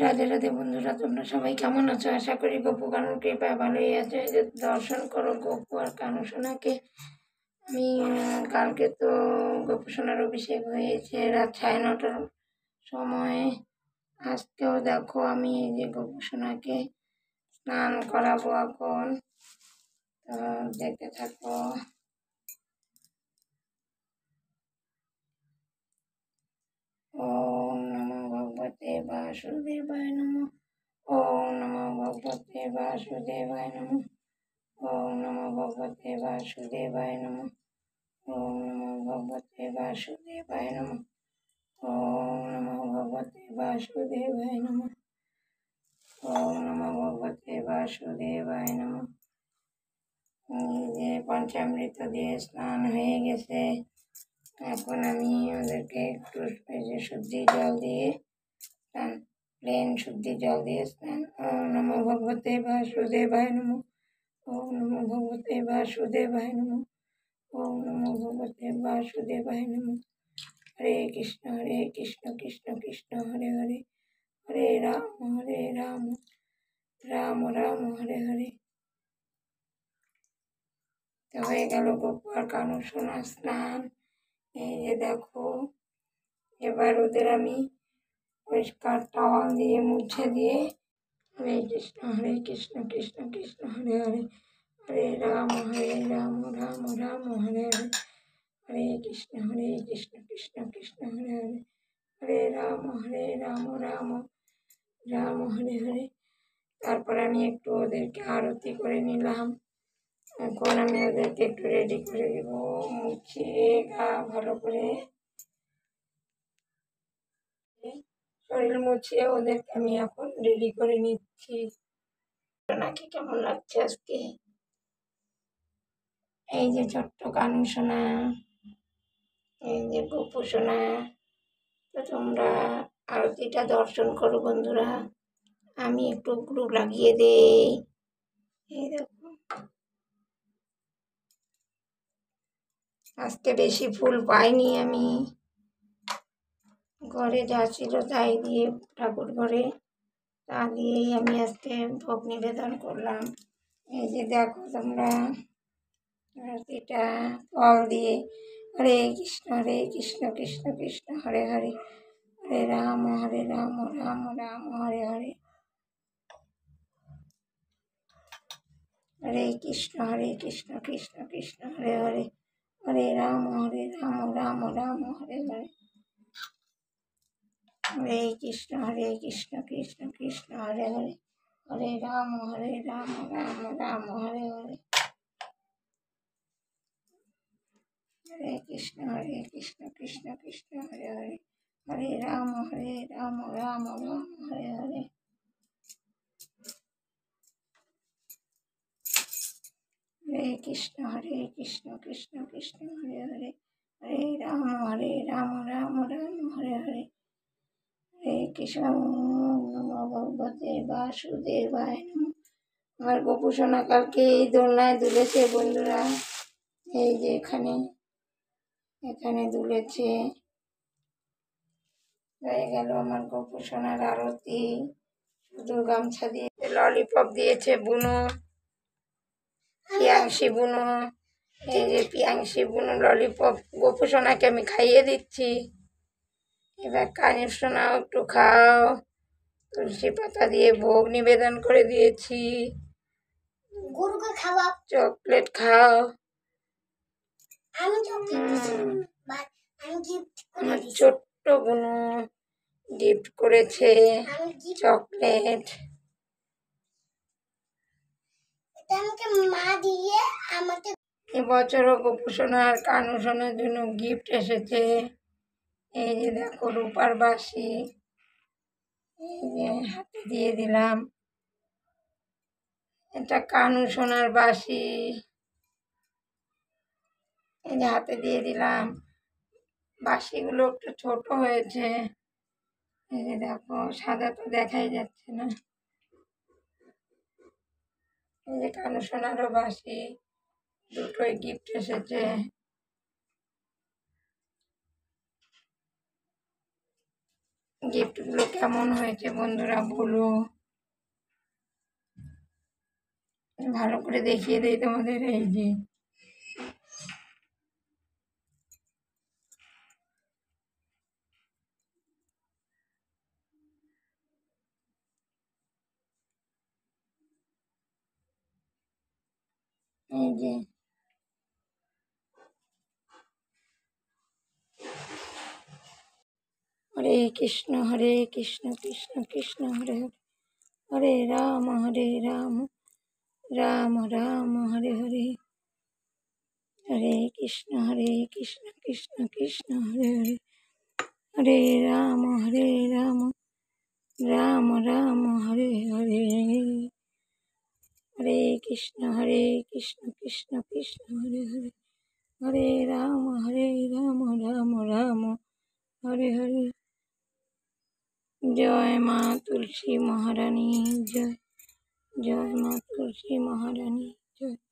রাধে রাধে বন্ধুরা, তোমরা সবাই কেমন আছো? আশা করি গপু কানুর কৃপায় ভালোই আছো। এই যে দর্শন করো গপু আর কানু সোনাকে। আমি কালকে তো গপু সোনার অভিষেক হয়েছে রাত 9:30টার সময়। আজকেও দেখো আমি এই যে গপু সোনাকে স্নান করাবো এখন। তো দেখতে থাকো। ওম নমো ভগবতে বাসুদেবায় নমঃ। ওম নমো ভগবতে বাসুদেবায় নমঃ। ওম নমো ভগবতে বাসুদেবায় নমঃ। ওম নমো ভগবতে বাসুদেবায় নমঃ। ওম নমো ভগবতে বাসুদেবায় নমঃ। ওম নমো ভগবতে বাসুদেবায় নমঃ। এই যে পঞ্চামৃত দিয়ে স্নান হয়ে গেছে। এখন আমি ওদেরকে একটু এই যে শুদ্ধি জল দিয়ে স্নান, প্লেন শুদ্ধি জল দিয়ে স্নান। ওম নমো ভগবতে বাসুদেবায় নমঃ। ওম নমো ভগবতে বাসুদেবায় নমঃ। ওম নমো ভগবতে বাসুদেবায় নমঃ। হরে কৃষ্ণ কৃষ্ণ কৃষ্ণ হরে হরে, হরে রাম রাম রাম হরে হরে। তো হয়ে গেল গপু আর কানু সোনা স্নান। এই যে দেখো, এবার ওদের আমি পরিষ্কার টাওয়াল দিয়ে মুছে দিয়ে হরে কৃষ্ণ কৃষ্ণ কৃষ্ণ হরে হরে, হরে রাম রাম রাম হরে হরে, হরে কৃষ্ণ কৃষ্ণ কৃষ্ণ হরে হরে, হরে রাম রাম রাম হরে হরে। তারপর আমি একটু ওদেরকে আরতি করে নিলাম। এখন আমি ওদেরকে একটু রেডি করে দেব, মুছিয়ে গা ভালো করে শরীর মুছিয়ে ওদেরকে আমি এখন রেডি করে নিচ্ছি। নাকি কেমন লাগছে আজকে? এই যে ছোট্ট কানু সোনা, এই যে গপু সোনা। তো তোমরা আরতিটা দর্শন করো বন্ধুরা। আমি একটু গ্রুপ লাগিয়ে দেই। এই দেখো, আজকে বেশি ফুল পাইনি আমি, ঘরে যা ছিল তাই দিয়ে, ঠাকুর ঘরে তা দিয়েই আমি আজকে ভোগ নিবেদন করলাম। এই যে দেখো তোমরা, আরতিটা ফল দিয়ে হরে কৃষ্ণ কৃষ্ণ কৃষ্ণ হরে হরে, হরে রাম রাম রাম হরে হরে, হরে কৃষ্ণ কৃষ্ণ কৃষ্ণ হরে হরে, হরে রাম রাম রাম হরে হরে, হরে কৃষ্ণ কৃষ্ণ কৃষ্ণ হরে হরে, হরে রাম রাম রাম হরে হরে, হরে কৃষ্ণ কৃষ্ণ কৃষ্ণ হরে হরে, হরে রাম রাম রাম হরে হরে, হরে কৃষ্ণ কৃষ্ণ কৃষ্ণ হরে হরে, হরে রাম রাম রাম হরে হরে, হরে কৃষ্ণ নমো ভগবতে বাসুদেবায় নমঃ। আমার গপু সোনা কালকে এই দোলনায় দুলেছে বন্ধুরা। এই যে এখানে দুলেছে। হয়ে গেল আমার গপু সোনার আরতি। শুধু গামছা দিয়ে ললিপপ দিয়েছে বুনু, পিয়াংশি বুনু। এই যে পিয়াংশি বুনু ললিপপ গপু সোনাকে আমি খাইয়ে দিচ্ছি। এবার কানের সোনাও একটু খাও। তুলসী পাতা দিয়ে ভোগ নিবেদন করে দিয়েছি। গরুকে খাওয়া, চকলেট খাও। আমি আমার ছোট্ট বুনু গিফট করেছে চকলেট। এবছরও গপু সোনার কানু সোনার জন্য গিফট এসেছে। এই যে দেখো রূপার বাঁশি, এই যে হাতে দিয়ে দিলাম। এটা কানু সোনার বাঁশি, এই যে হাতে দিয়ে দিলাম। বাঁশিগুলো একটু ছোট হয়েছে। এই যে দেখো, সাদা তো দেখাই যাচ্ছে না। এই যে কানু সোনারও বাঁশি, দুটোই গিফট এসেছে। গিফটগুলো কেমন হয়েছে বন্ধুরা বলো, ভালো করে দেখিয়ে দেই তোমাদের। এই যে এই যে হরে কৃষ্ণ কৃষ্ণ কৃষ্ণ হরে হরে, হরে রাম রাম রাম হরে হরে, হরে কৃষ্ণ কৃষ্ণ কৃষ্ণ হরে হরে, হরে রাম রাম রাম হরে হরে, হরে কৃষ্ণ কৃষ্ণ কৃষ্ণ হরে হরে, হরে রাম রাম রাম হরে হরে। জয় মা তুলসী মহারানী জয়, জয় মা তুলসী মহারানী জয়।